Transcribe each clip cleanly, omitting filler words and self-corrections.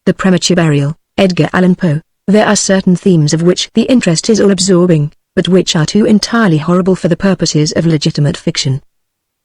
The Premature Burial, Edgar Allan Poe. There are certain themes of which the interest is all-absorbing, but which are too entirely horrible for the purposes of legitimate fiction.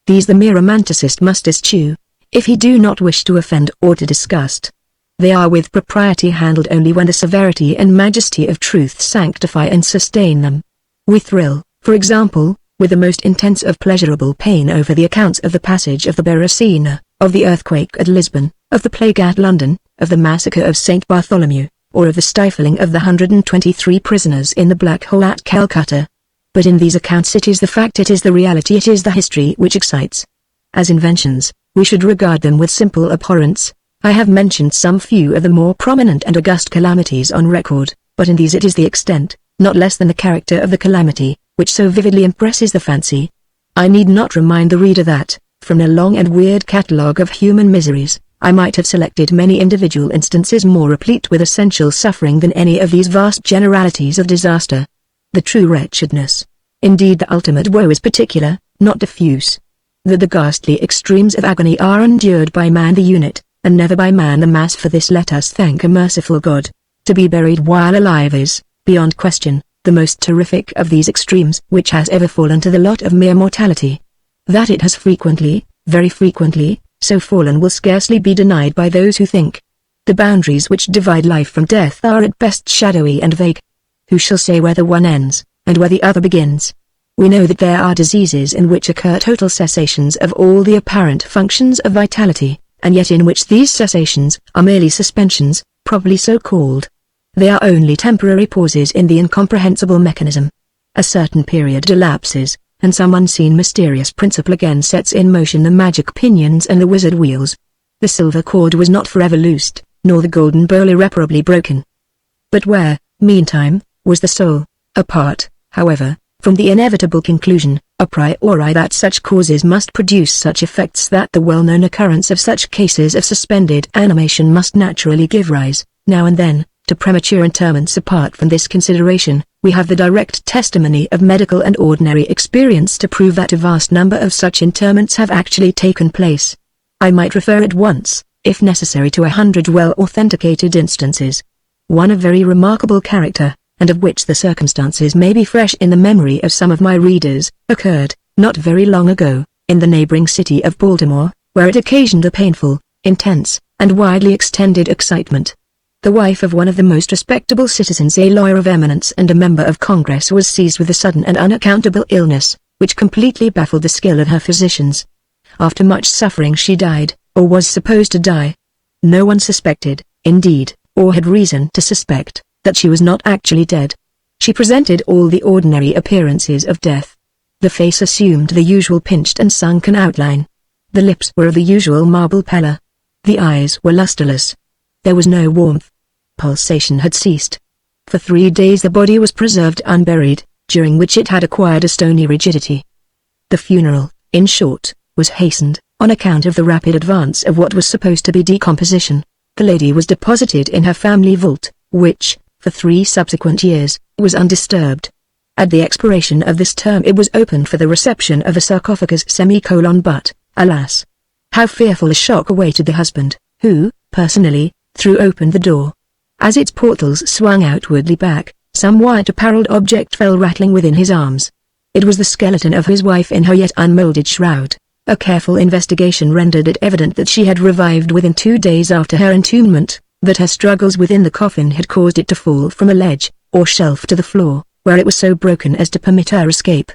These the mere romanticist must eschew, if he do not wish to offend or to disgust. They are with propriety handled only when the severity and majesty of truth sanctify and sustain them. We thrill, for example, with the most intense of pleasurable pain over the accounts of the passage of the Beresina, of the earthquake at Lisbon, of the plague at London, of the massacre of St. Bartholomew, or of the stifling of the 123 prisoners in the Black Hole at Calcutta. But in these accounts it is the fact, it is the reality, it is the history which excites. As inventions, we should regard them with simple abhorrence. I have mentioned some few of the more prominent and august calamities on record, but in these it is the extent, not less than the character of the calamity, which so vividly impresses the fancy. I need not remind the reader that, from a long and weird catalogue of human miseries, I might have selected many individual instances more replete with essential suffering than any of these vast generalities of disaster. The true wretchedness, indeed the ultimate woe, is particular, not diffuse. That the ghastly extremes of agony are endured by man the unit, and never by man the mass. For this let us thank a merciful God. To be buried while alive is, beyond question, the most terrific of these extremes which has ever fallen to the lot of mere mortality. That it has frequently, very frequently, so fallen will scarcely be denied by those who think. The boundaries which divide life from death are at best shadowy and vague. Who shall say where the one ends, and where the other begins? We know that there are diseases in which occur total cessations of all the apparent functions of vitality, and yet in which these cessations are merely suspensions, properly so called. They are only temporary pauses in the incomprehensible mechanism. A certain period elapses, and some unseen mysterious principle again sets in motion the magic pinions and the wizard wheels. The silver cord was not forever loosed, nor the golden bowl irreparably broken. But where, meantime, was the soul, apart, however, from the inevitable conclusion, a priori, that such causes must produce such effects, that the well-known occurrence of such cases of suspended animation must naturally give rise, now and then, to premature interments. Apart from this consideration, we have the direct testimony of medical and ordinary experience to prove that a vast number of such interments have actually taken place. I might refer at once, if necessary, to 100 well-authenticated instances. One of very remarkable character, and of which the circumstances may be fresh in the memory of some of my readers, occurred, not very long ago, in the neighboring city of Baltimore, where it occasioned a painful, intense, and widely extended excitement. The wife of one of the most respectable citizens, a lawyer of eminence and a member of Congress, was seized with a sudden and unaccountable illness, which completely baffled the skill of her physicians. After much suffering she died, or was supposed to die. No one suspected, indeed, or had reason to suspect, that she was not actually dead. She presented all the ordinary appearances of death. The face assumed the usual pinched and sunken outline. The lips were of the usual marble pallor. The eyes were lustreless. There was no warmth. Pulsation had ceased. For 3 days the body was preserved unburied, during which it had acquired a stony rigidity. The funeral, in short, was hastened, on account of the rapid advance of what was supposed to be decomposition. The lady was deposited in her family vault, which, for 3 subsequent years, was undisturbed. At the expiration of this term it was opened for the reception of a sarcophagus but, alas! How fearful a shock awaited the husband, who, personally, threw open the door. As its portals swung outwardly back, some white-apparelled object fell rattling within his arms. It was the skeleton of his wife in her yet unmoulded shroud. A careful investigation rendered it evident that she had revived within 2 days after her entombment, that her struggles within the coffin had caused it to fall from a ledge, or shelf, to the floor, where it was so broken as to permit her escape.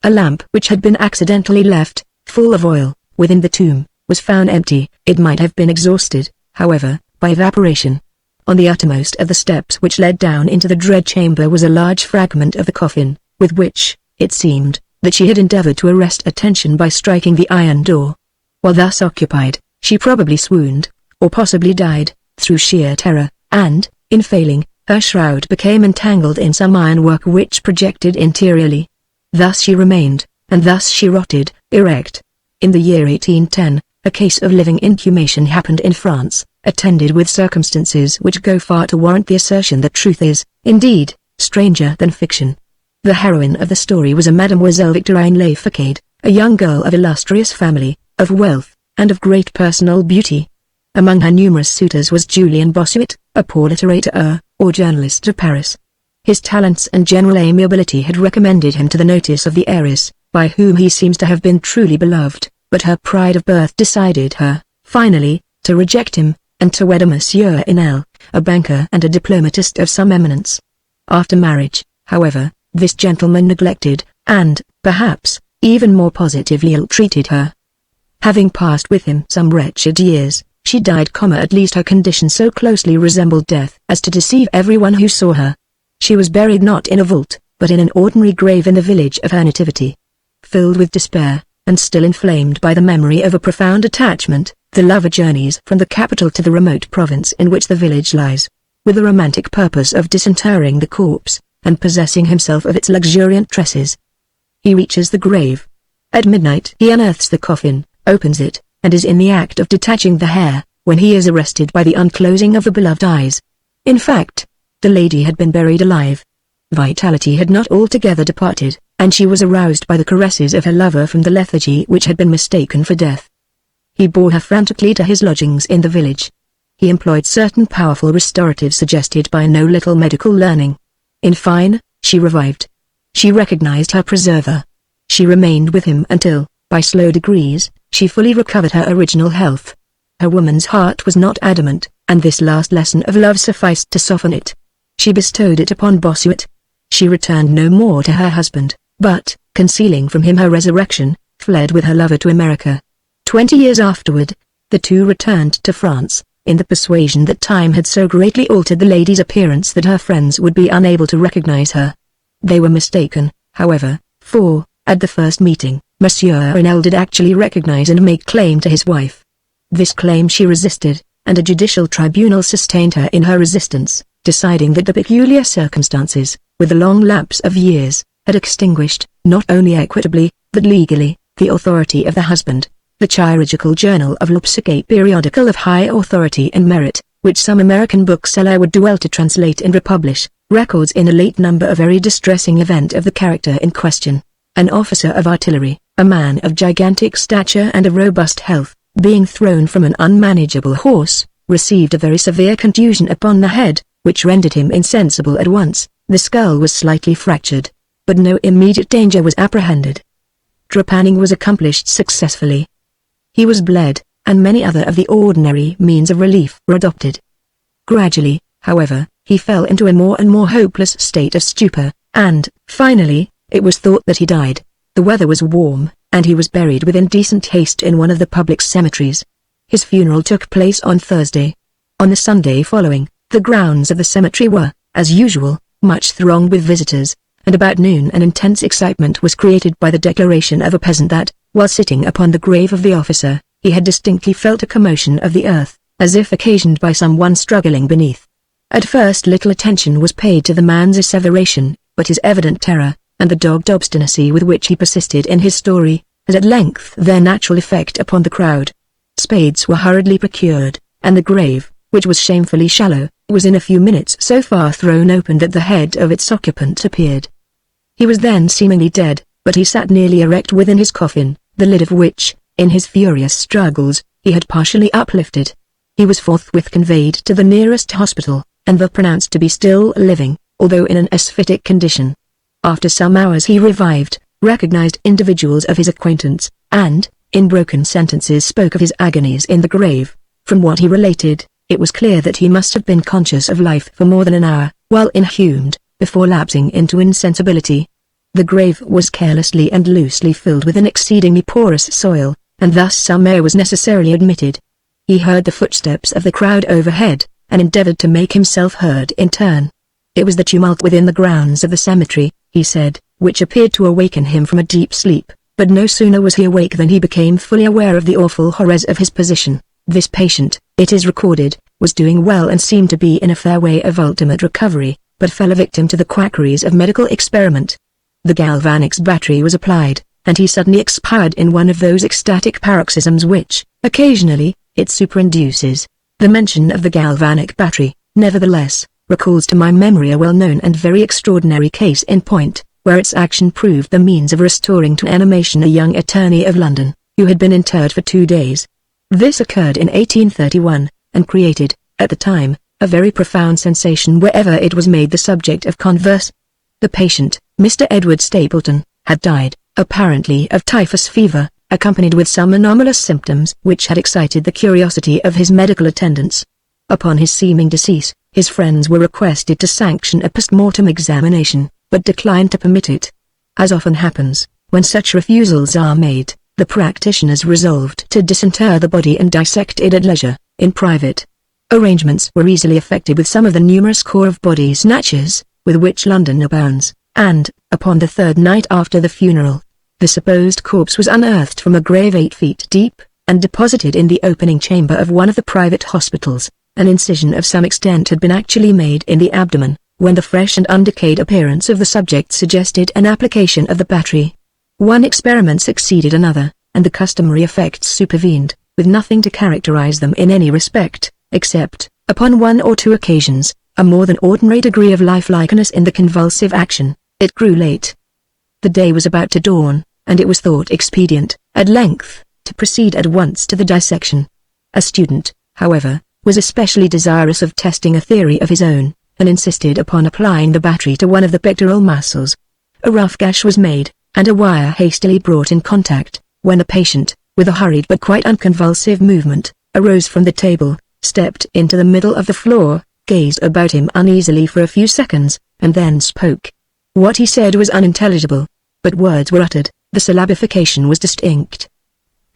A lamp which had been accidentally left, full of oil, within the tomb, was found empty. It might have been exhausted, however, by evaporation. On the uttermost of the steps which led down into the dread chamber was a large fragment of the coffin, with which, it seemed, that she had endeavored to arrest attention by striking the iron door. While thus occupied, she probably swooned, or possibly died, through sheer terror, and, in failing, her shroud became entangled in some ironwork which projected interiorly. Thus she remained, and thus she rotted, erect. In the year 1810, a case of living inhumation happened in France, attended with circumstances which go far to warrant the assertion that truth is, indeed, stranger than fiction. The heroine of the story was a Mademoiselle Victorine Lafayette, a young girl of illustrious family, of wealth, and of great personal beauty. Among her numerous suitors was Julien Bossuet, a poor littérateur, or journalist of Paris. His talents and general amiability had recommended him to the notice of the heiress, by whom he seems to have been truly beloved, but her pride of birth decided her, finally, to reject him, and to wed a Monsieur Inel, a banker and a diplomatist of some eminence. After marriage, however, this gentleman neglected, and, perhaps, even more positively ill-treated her. Having passed with him some wretched years, she died, at least her condition so closely resembled death as to deceive everyone who saw her. She was buried not in a vault, but in an ordinary grave in the village of her nativity. Filled with despair, and still inflamed by the memory of a profound attachment, the lover journeys from the capital to the remote province in which the village lies, with the romantic purpose of disinterring the corpse, and possessing himself of its luxuriant tresses. He reaches the grave. At midnight he unearths the coffin, opens it, and is in the act of detaching the hair, when he is arrested by the unclosing of the beloved eyes. In fact, the lady had been buried alive. Vitality had not altogether departed, and she was aroused by the caresses of her lover from the lethargy which had been mistaken for death. He bore her frantically to his lodgings in the village. He employed certain powerful restoratives suggested by no little medical learning. In fine, she revived. She recognized her preserver. She remained with him until, by slow degrees, she fully recovered her original health. Her woman's heart was not adamant, and this last lesson of love sufficed to soften it. She bestowed it upon Bossuet. She returned no more to her husband, but, concealing from him her resurrection, fled with her lover to America. 20 years afterward, the two returned to France, in the persuasion that time had so greatly altered the lady's appearance that her friends would be unable to recognize her. They were mistaken, however, for, at the first meeting, Monsieur Inel did actually recognize and make claim to his wife. This claim she resisted, and a judicial tribunal sustained her in her resistance, deciding that the peculiar circumstances, with the long lapse of years, had extinguished, not only equitably, but legally, the authority of the husband. The chirurgical journal of L'Obsèque, a periodical of high authority and merit, which some American bookseller would do well to translate and republish, records in a late number a very distressing event of the character in question. An officer of artillery, a man of gigantic stature and of robust health, being thrown from an unmanageable horse, received a very severe contusion upon the head, which rendered him insensible at once. The skull was slightly fractured, but no immediate danger was apprehended. Trepanning was accomplished successfully. He was bled, and many other of the ordinary means of relief were adopted. Gradually, however, he fell into a more and more hopeless state of stupor, and, finally, it was thought that he died. The weather was warm, and he was buried with indecent haste in one of the public cemeteries. His funeral took place on Thursday. On the Sunday following, the grounds of the cemetery were, as usual, much thronged with visitors, and about noon an intense excitement was created by the declaration of a peasant that, while sitting upon the grave of the officer, he had distinctly felt a commotion of the earth, as if occasioned by some one struggling beneath. At first little attention was paid to the man's asseveration, but his evident terror, and the dogged obstinacy with which he persisted in his story, had at length their natural effect upon the crowd. Spades were hurriedly procured, and the grave, which was shamefully shallow, was in a few minutes so far thrown open that the head of its occupant appeared. He was then seemingly dead, but he sat nearly erect within his coffin, the lid of which, in his furious struggles, he had partially uplifted. He was forthwith conveyed to the nearest hospital, and was pronounced to be still living, although in an asphytic condition. After some hours he revived, recognized individuals of his acquaintance, and, in broken sentences spoke of his agonies in the grave. From what he related, it was clear that he must have been conscious of life for more than an hour, while inhumed, before lapsing into insensibility. The grave was carelessly and loosely filled with an exceedingly porous soil, and thus some air was necessarily admitted. He heard the footsteps of the crowd overhead, and endeavored to make himself heard in turn. It was the tumult within the grounds of the cemetery, he said, which appeared to awaken him from a deep sleep, but no sooner was he awake than he became fully aware of the awful horrors of his position. This patient, it is recorded, was doing well and seemed to be in a fair way of ultimate recovery, but fell a victim to the quackeries of medical experiment. The galvanics battery was applied, and he suddenly expired in one of those ecstatic paroxysms which, occasionally, it superinduces. The mention of the galvanic battery, nevertheless, recalls to my memory a well-known and very extraordinary case in point, where its action proved the means of restoring to animation a young attorney of London, who had been interred for 2 days. This occurred in 1831, and created, at the time, a very profound sensation wherever it was made the subject of converse. The patient, Mr. Edward Stapleton, had died, apparently of typhus fever, accompanied with some anomalous symptoms which had excited the curiosity of his medical attendants. Upon his seeming decease, his friends were requested to sanction a post-mortem examination, but declined to permit it. As often happens, when such refusals are made, the practitioners resolved to disinter the body and dissect it at leisure, in private. Arrangements were easily effected with some of the numerous corps of body snatchers, with which London abounds, and, upon the third night after the funeral, the supposed corpse was unearthed from a grave 8 feet deep, and deposited in the opening chamber of one of the private hospitals. An incision of some extent had been actually made in the abdomen, when the fresh and undecayed appearance of the subject suggested an application of the battery. One experiment succeeded another, and the customary effects supervened, with nothing to characterize them in any respect, except, upon 1 or 2 occasions, a more than ordinary degree of lifelikeness in the convulsive action. It grew late. The day was about to dawn, and it was thought expedient, at length, to proceed at once to the dissection. A student, however, was especially desirous of testing a theory of his own, and insisted upon applying the battery to one of the pectoral muscles. A rough gash was made, and a wire hastily brought in contact, when the patient, with a hurried but quite unconvulsive movement, arose from the table, stepped into the middle of the floor, gazed about him uneasily for a few seconds, and then spoke. What he said was unintelligible, but words were uttered, the syllabification was distinct.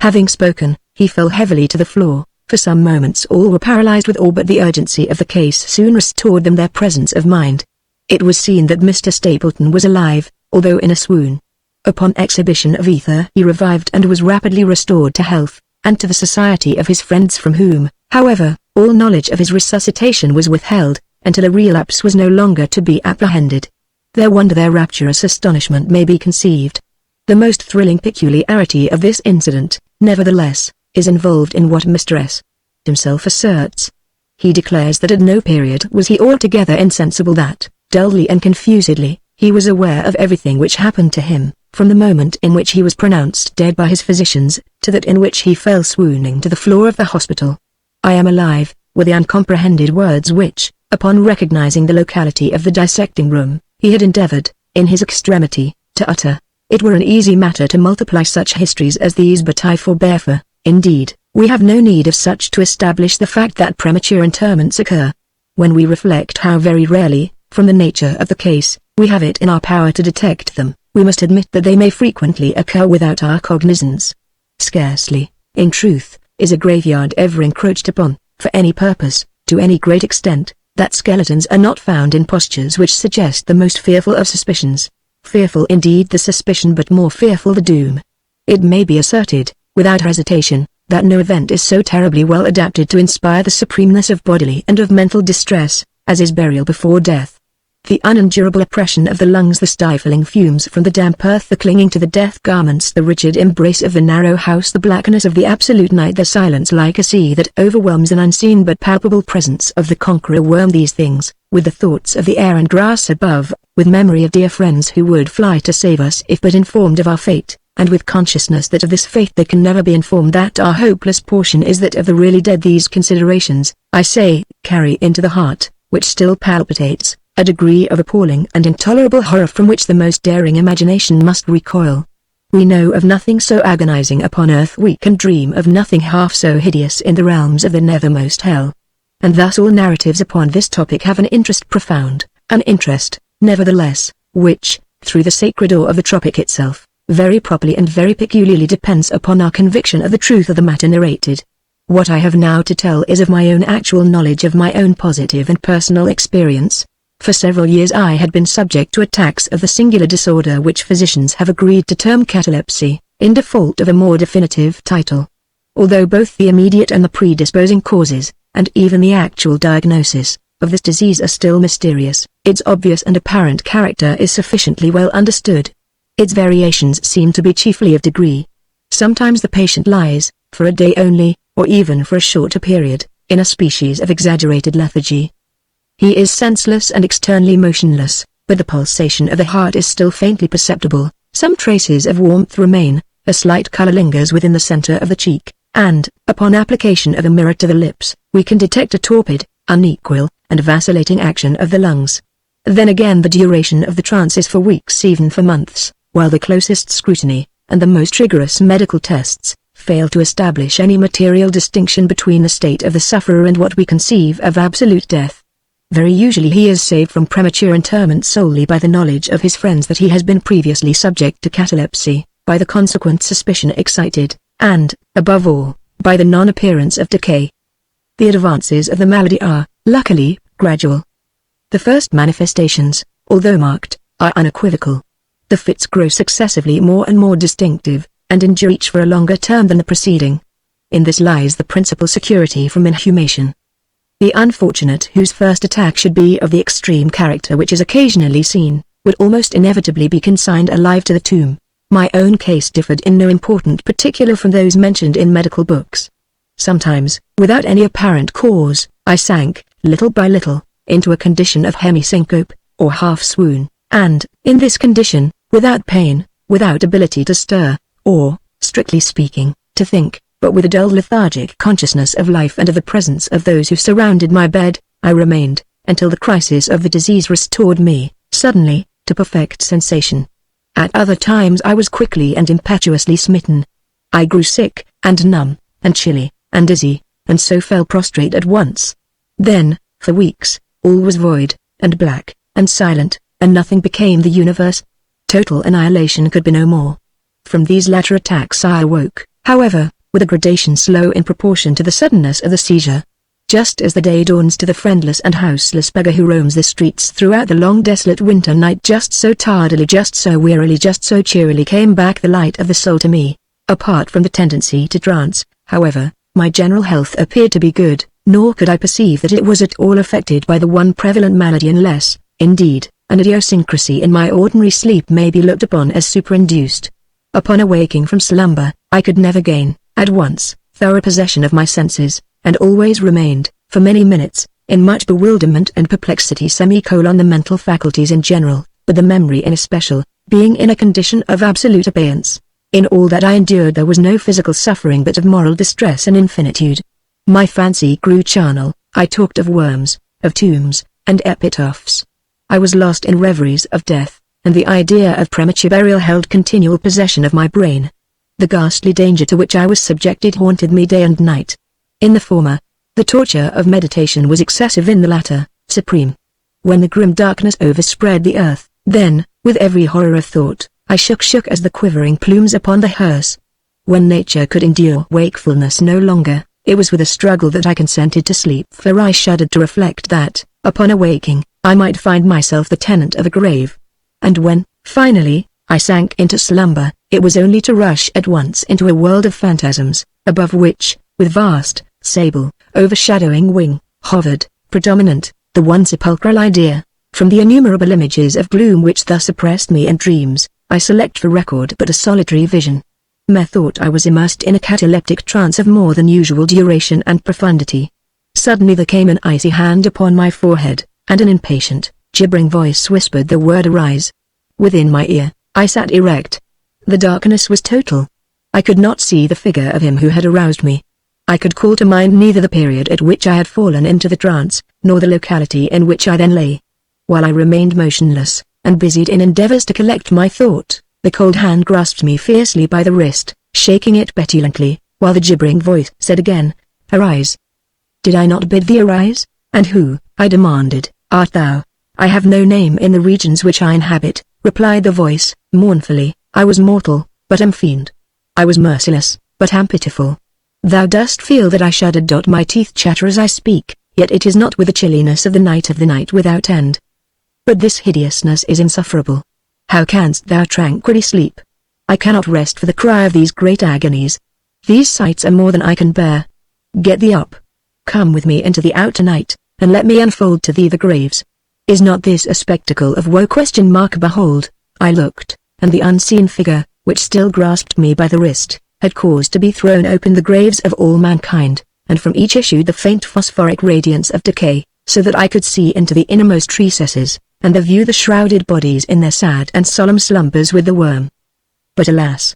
Having spoken, he fell heavily to the floor. For some moments all were paralyzed with awe, but the urgency of the case soon restored them their presence of mind. It was seen that Mr. Stapleton was alive, although in a swoon. Upon exhibition of ether he revived and was rapidly restored to health, and to the society of his friends, from whom, however, all knowledge of his resuscitation was withheld, until a relapse was no longer to be apprehended. Their wonder, their rapturous astonishment may be conceived. The most thrilling peculiarity of this incident, nevertheless, is involved in what Mr. S. himself asserts. He declares that at no period was he altogether insensible, that, dully and confusedly, he was aware of everything which happened to him, from the moment in which he was pronounced dead by his physicians, to that in which he fell swooning to the floor of the hospital. I am alive, were the uncomprehended words which, upon recognizing the locality of the dissecting room, he had endeavored, in his extremity, to utter. It were an easy matter to multiply such histories as these, but I forbear, for, indeed, we have no need of such to establish the fact that premature interments occur. When we reflect how very rarely, from the nature of the case, we have it in our power to detect them, we must admit that they may frequently occur without our cognizance. Scarcely, in truth, is a graveyard ever encroached upon, for any purpose, to any great extent, that skeletons are not found in postures which suggest the most fearful of suspicions. Fearful indeed the suspicion, but more fearful the doom. It may be asserted, without hesitation, that no event is so terribly well adapted to inspire the supremeness of bodily and of mental distress, as is burial before death. The unendurable oppression of the lungs, the stifling fumes from the damp earth, the clinging to the death garments, the rigid embrace of the narrow house, the blackness of the absolute night, the silence like a sea that overwhelms, an unseen but palpable presence of the conqueror worm, these things, with the thoughts of the air and grass above, with memory of dear friends who would fly to save us if but informed of our fate, and with consciousness that of this fate they can never be informed, that our hopeless portion is that of the really dead, these considerations, I say, carry into the heart, which still palpitates, a degree of appalling and intolerable horror from which the most daring imagination must recoil. We know of nothing so agonizing upon earth, we can dream of nothing half so hideous in the realms of the nethermost hell. And thus all narratives upon this topic have an interest profound, an interest, nevertheless, which, through the sacred awe of the tropic itself, very properly and very peculiarly depends upon our conviction of the truth of the matter narrated. What I have now to tell is of my own actual knowledge, of my own positive and personal experience. For several years I had been subject to attacks of the singular disorder which physicians have agreed to term catalepsy, in default of a more definitive title. Although both the immediate and the predisposing causes, and even the actual diagnosis, of this disease are still mysterious, its obvious and apparent character is sufficiently well understood. Its variations seem to be chiefly of degree. Sometimes the patient lies, for a day only, or even for a shorter period, in a species of exaggerated lethargy. He is senseless and externally motionless, but the pulsation of the heart is still faintly perceptible, some traces of warmth remain, a slight color lingers within the center of the cheek, and, upon application of a mirror to the lips, we can detect a torpid, unequal, and vacillating action of the lungs. Then again the duration of the trance is for weeks, even for months, while the closest scrutiny, and the most rigorous medical tests, fail to establish any material distinction between the state of the sufferer and what we conceive of absolute death. Very usually he is saved from premature interment solely by the knowledge of his friends that he has been previously subject to catalepsy, by the consequent suspicion excited, and, above all, by the non-appearance of decay. The advances of the malady are, luckily, gradual. The first manifestations, although marked, are unequivocal. The fits grow successively more and more distinctive, and endure each for a longer term than the preceding. In this lies the principal security from inhumation. The unfortunate whose first attack should be of the extreme character which is occasionally seen, would almost inevitably be consigned alive to the tomb. My own case differed in no important particular from those mentioned in medical books. Sometimes, without any apparent cause, I sank, little by little, into a condition of hemi-syncope, or half-swoon, and, in this condition, without pain, without ability to stir, or, strictly speaking, to think, but with a dull lethargic consciousness of life and of the presence of those who surrounded my bed, I remained, until the crisis of the disease restored me, suddenly, to perfect sensation. At other times I was quickly and impetuously smitten. I grew sick, and numb, and chilly, and dizzy, and so fell prostrate at once. Then, for weeks, all was void, and black, and silent, and nothing became the universe. Total annihilation could be no more. From these latter attacks I awoke, however, with a gradation slow in proportion to the suddenness of the seizure. Just as the day dawns to the friendless and houseless beggar who roams the streets throughout the long desolate winter night, just so tardily, just so wearily, just so cheerily came back the light of the soul to me. Apart from the tendency to trance, however, my general health appeared to be good, nor could I perceive that it was at all affected by the one prevalent malady, unless, indeed, an idiosyncrasy in my ordinary sleep may be looked upon as superinduced. Upon awaking from slumber, I could never gain, at once, thorough possession of my senses, and always remained, for many minutes, in much bewilderment and perplexity. The mental faculties in general, but the memory in especial, being in a condition of absolute abeyance. In all that I endured there was no physical suffering but of moral distress and infinitude. My fancy grew charnel, I talked of worms, of tombs, and epitaphs. I was lost in reveries of death, and the idea of premature burial held continual possession of my brain. The ghastly danger to which I was subjected haunted me day and night. In the former, the torture of meditation was excessive; in the latter, supreme. When the grim darkness overspread the earth, then, with every horror of thought, I shook as the quivering plumes upon the hearse. When nature could endure wakefulness no longer, it was with a struggle that I consented to sleep, for I shuddered to reflect that, upon awaking, I might find myself the tenant of a grave. And when, finally, I sank into slumber, it was only to rush at once into a world of phantasms, above which, with vast, sable, overshadowing wing, hovered, predominant, the one sepulchral idea. From the innumerable images of gloom which thus oppressed me in dreams, I select for record but a solitary vision. Methought I was immersed in a cataleptic trance of more than usual duration and profundity. Suddenly there came an icy hand upon my forehead, and an impatient, gibbering voice whispered the word "arise." Within my ear, I sat erect. The darkness was total. I could not see the figure of him who had aroused me. I could call to mind neither the period at which I had fallen into the trance, nor the locality in which I then lay. While I remained motionless, and busied in endeavors to collect my thought, the cold hand grasped me fiercely by the wrist, shaking it petulantly, while the gibbering voice said again, "Arise." "Did I not bid thee arise? And who," I demanded, "art thou?" "I have no name in the regions which I inhabit," replied the voice, mournfully. "I was mortal, but am fiend. I was merciless, but am pitiful. Thou dost feel that I shudder. My teeth chatter as I speak, yet it is not with the chilliness of the night without end. But this hideousness is insufferable. How canst thou tranquilly sleep? I cannot rest for the cry of these great agonies. These sights are more than I can bear. Get thee up. Come with me into the outer night, and let me unfold to thee the graves. Is not this a spectacle of woe? Behold, I looked, and the unseen figure, which still grasped me by the wrist, had caused to be thrown open the graves of all mankind, and from each issued the faint phosphoric radiance of decay, so that I could see into the innermost recesses, and view the shrouded bodies in their sad and solemn slumbers with the worm. But alas!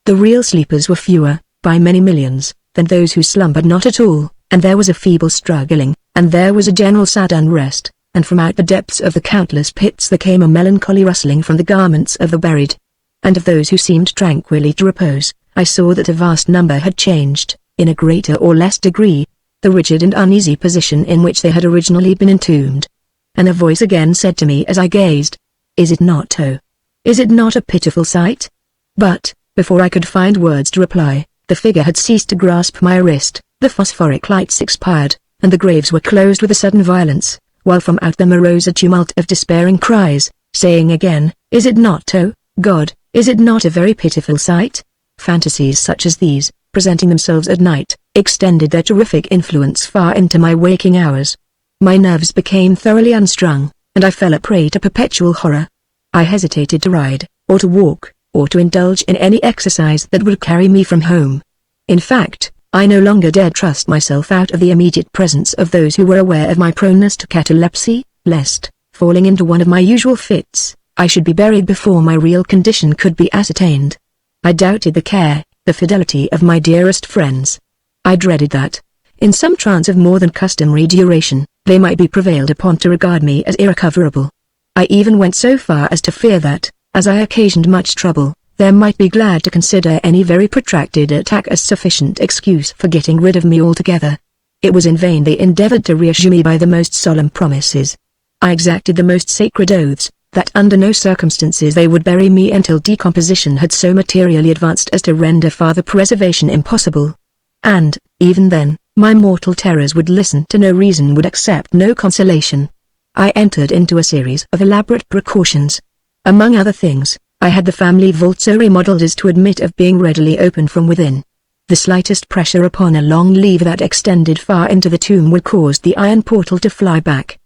The real sleepers were fewer, by many millions, then those who slumbered not at all, and there was a feeble struggling, and there was a general sad unrest, and from out the depths of the countless pits there came a melancholy rustling from the garments of the buried. And of those who seemed tranquilly to repose, I saw that a vast number had changed, in a greater or less degree, the rigid and uneasy position in which they had originally been entombed. And a voice again said to me as I gazed, "Is it not so? Is it not a pitiful sight?" But, before I could find words to reply, the figure had ceased to grasp my wrist, the phosphoric lights expired, and the graves were closed with a sudden violence, while from out them arose a tumult of despairing cries, saying again, "Is it not so, God, is it not a very pitiful sight?" Fantasies such as these, presenting themselves at night, extended their terrific influence far into my waking hours. My nerves became thoroughly unstrung, and I fell a prey to perpetual horror. I hesitated to ride, or to walk, or to indulge in any exercise that would carry me from home. In fact, I no longer dared trust myself out of the immediate presence of those who were aware of my proneness to catalepsy, lest, falling into one of my usual fits, I should be buried before my real condition could be ascertained. I doubted the care, the fidelity of my dearest friends. I dreaded that, in some trance of more than customary duration, they might be prevailed upon to regard me as irrecoverable. I even went so far as to fear that, as I occasioned much trouble, they might be glad to consider any very protracted attack as sufficient excuse for getting rid of me altogether. It was in vain they endeavored to reassure me by the most solemn promises. I exacted the most sacred oaths, that under no circumstances they would bury me until decomposition had so materially advanced as to render farther preservation impossible. And, even then, my mortal terrors would listen to no reason, would accept no consolation. I entered into a series of elaborate precautions. Among other things, I had the family vault so remodeled as to admit of being readily opened from within. The slightest pressure upon a long lever that extended far into the tomb would cause the iron portal to fly back.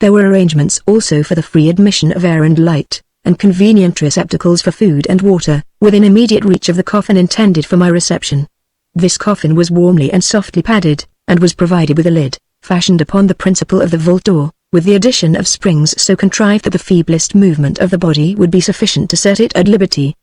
There were arrangements also for the free admission of air and light, and convenient receptacles for food and water, within immediate reach of the coffin intended for my reception. This coffin was warmly and softly padded, and was provided with a lid, fashioned upon the principle of the vault door, with the addition of springs so contrived that the feeblest movement of the body would be sufficient to set it at liberty.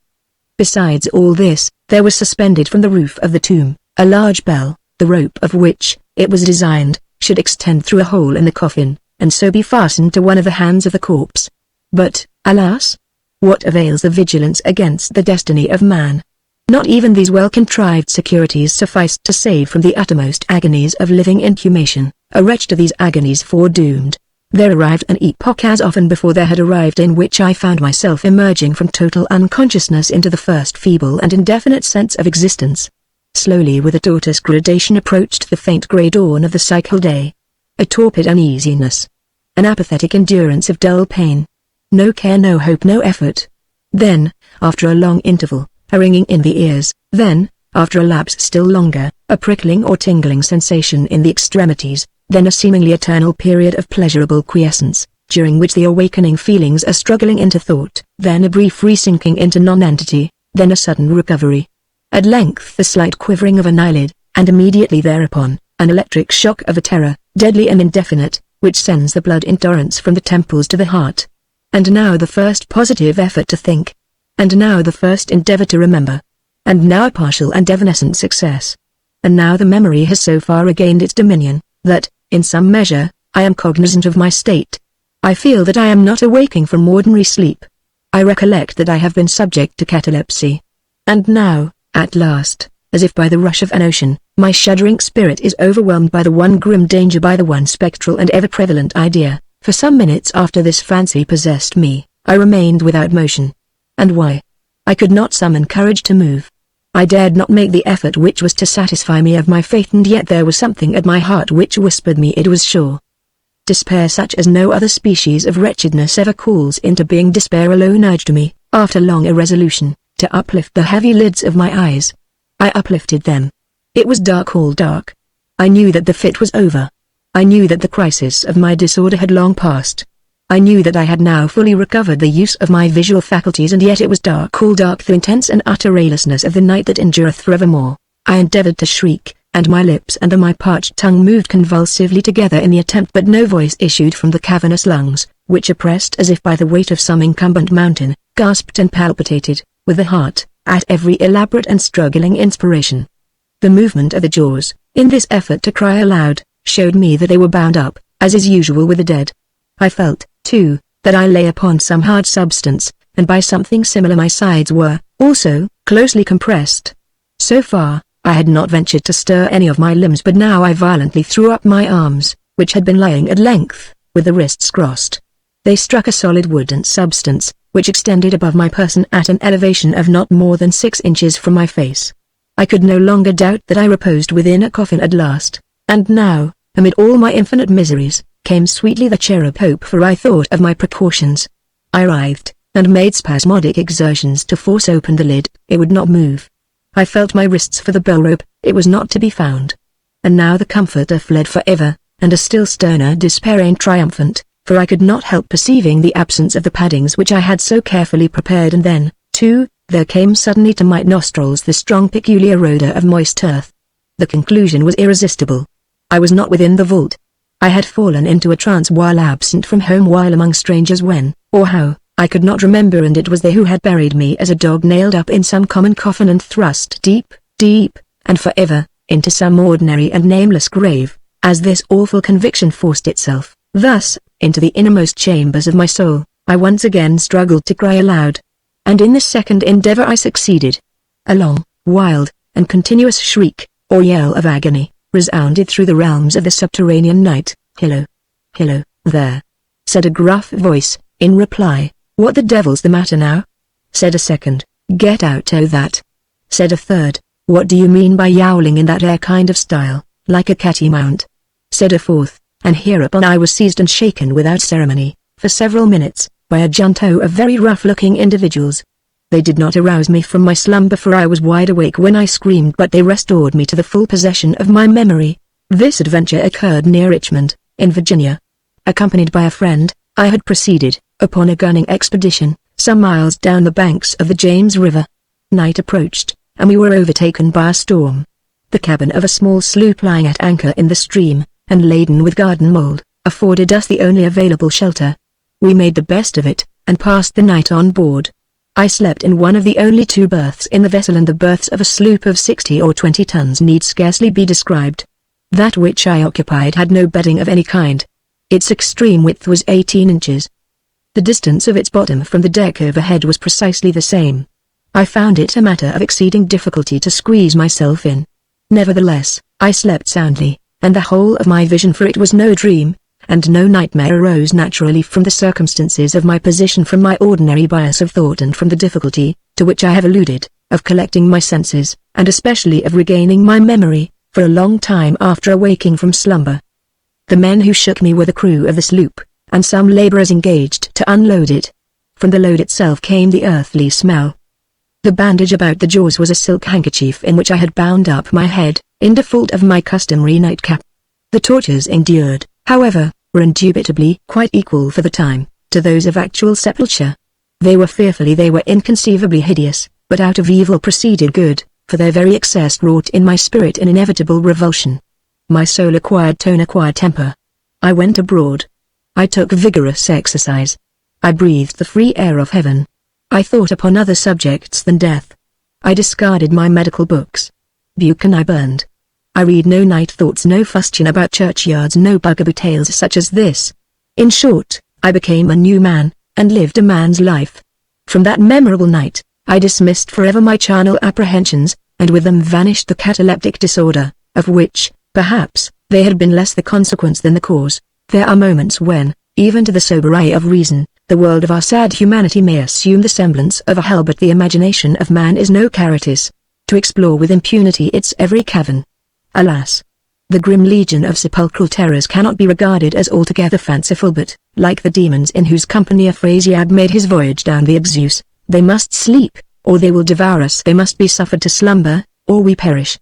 Besides all this, there was suspended from the roof of the tomb, a large bell, the rope of which, it was designed, should extend through a hole in the coffin, and so be fastened to one of the hands of the corpse. But, alas! What avails the vigilance against the destiny of man? Not even these well-contrived securities sufficed to save from the uttermost agonies of living inhumation, a wretch to these agonies foredoomed. There arrived an epoch as often before there had arrived in which I found myself emerging from total unconsciousness into the first feeble and indefinite sense of existence. Slowly with a tortoise gradation approached the faint grey dawn of the psychal day. A torpid uneasiness. An apathetic endurance of dull pain. No care, no hope, no effort. Then, after a long interval, a ringing in the ears, then, after a lapse still longer, a prickling or tingling sensation in the extremities, then a seemingly eternal period of pleasurable quiescence, during which the awakening feelings are struggling into thought, then a brief resinking into non-entity, then a sudden recovery. At length the slight quivering of an eyelid, and immediately thereupon, an electric shock of a terror, deadly and indefinite, which sends the blood in torrents from the temples to the heart. And now the first positive effort to think. And now the first endeavor to remember. And now a partial and evanescent success. And now the memory has so far regained its dominion, that, in some measure, I am cognizant of my state. I feel that I am not awaking from ordinary sleep. I recollect that I have been subject to catalepsy. And now, at last, as if by the rush of an ocean, my shuddering spirit is overwhelmed by the one grim danger, by the one spectral and ever-prevalent idea. For some minutes after this fancy possessed me, I remained without motion. And why? I could not summon courage to move. I dared not make the effort which was to satisfy me of my fate, and yet there was something at my heart which whispered me it was sure. Despair such as no other species of wretchedness ever calls into being, despair alone urged me, after long irresolution, to uplift the heavy lids of my eyes. I uplifted them. It was dark, all dark. I knew that the fit was over. I knew that the crisis of my disorder had long passed. I knew that I had now fully recovered the use of my visual faculties, and yet it was dark, all dark, the intense and utter raylessness of the night that endureth forevermore. I endeavored to shriek, and my lips and my parched tongue moved convulsively together in the attempt, but no voice issued from the cavernous lungs, which, oppressed as if by the weight of some incumbent mountain, gasped and palpitated, with the heart, at every elaborate and struggling inspiration. The movement of the jaws, in this effort to cry aloud, showed me that they were bound up, as is usual with the dead. I felt, too, that I lay upon some hard substance, and by something similar my sides were, also, closely compressed. So far, I had not ventured to stir any of my limbs, but now I violently threw up my arms, which had been lying at length, with the wrists crossed. They struck a solid wooden substance, which extended above my person at an elevation of not more than 6 inches from my face. I could no longer doubt that I reposed within a coffin at last, and now, amid all my infinite miseries, came sweetly the cherub hope, for I thought of my precautions. I writhed, and made spasmodic exertions to force open the lid. It would not move. I felt my wrists for the bell rope. It was not to be found. And now the comforter fled forever, and a still sterner despair reigned triumphant, for I could not help perceiving the absence of the paddings which I had so carefully prepared. And then, too, there came suddenly to my nostrils the strong peculiar odor of moist earth. The conclusion was irresistible. I was not within the vault. I had fallen into a trance while absent from home, while among strangers. When, or how, I could not remember, and it was they who had buried me as a dog nailed up in some common coffin and thrust deep, deep, and forever, into some ordinary and nameless grave, as this awful conviction forced itself, thus, into the innermost chambers of my soul. I once again struggled to cry aloud. And in this second endeavor I succeeded. A long, wild, and continuous shriek, or yell of agony, resounded through the realms of the subterranean night. "Hello! Hello, there!" said a gruff voice, in reply. "What the devil's the matter now?" said a second. "Get out o' that," said a third. "What do you mean by yowling in that air kind of style, like a catamount?" said a fourth, and hereupon I was seized and shaken without ceremony, for several minutes, by a junto of very rough-looking individuals. They did not arouse me from my slumber, for I was wide awake when I screamed, but they restored me to the full possession of my memory. This adventure occurred near Richmond, in Virginia. Accompanied by a friend, I had proceeded, upon a gunning expedition, some miles down the banks of the James River. Night approached, and we were overtaken by a storm. The cabin of a small sloop lying at anchor in the stream, and laden with garden mold, afforded us the only available shelter. We made the best of it, and passed the night on board. I slept in one of the only 2 berths in the vessel, and the berths of a sloop of 60 or 20 tons need scarcely be described. That which I occupied had no bedding of any kind. Its extreme width was 18 inches. The distance of its bottom from the deck overhead was precisely the same. I found it a matter of exceeding difficulty to squeeze myself in. Nevertheless, I slept soundly, and the whole of my vision, for it was no dream, and no nightmare, arose naturally from the circumstances of my position, from my ordinary bias of thought, and from the difficulty, to which I have alluded, of collecting my senses, and especially of regaining my memory, for a long time after awaking from slumber. The men who shook me were the crew of the sloop, and some laborers engaged to unload it. From the load itself came the earthly smell. The bandage about the jaws was a silk handkerchief in which I had bound up my head, in default of my customary nightcap. The tortures endured, however, were indubitably quite equal for the time, to those of actual sepulture. They were inconceivably hideous, but out of evil proceeded good, for their very excess wrought in my spirit an inevitable revulsion. My soul acquired tone, acquired temper. I went abroad. I took vigorous exercise. I breathed the free air of heaven. I thought upon other subjects than death. I discarded my medical books. Buchan I burned. I read no night thoughts, no fustian about churchyards, no bugaboo tales such as this. In short, I became a new man, and lived a man's life. From that memorable night, I dismissed forever my charnel apprehensions, and with them vanished the cataleptic disorder, of which, perhaps, they had been less the consequence than the cause. There are moments when, even to the sober eye of reason, the world of our sad humanity may assume the semblance of a hell, but the imagination of man is no Caritas, to explore with impunity its every cavern. Alas! The grim legion of sepulchral terrors cannot be regarded as altogether fanciful, but, like the demons in whose company Afrasiab made his voyage down the Oxus, they must sleep, or they will devour us. They must be suffered to slumber, or we perish.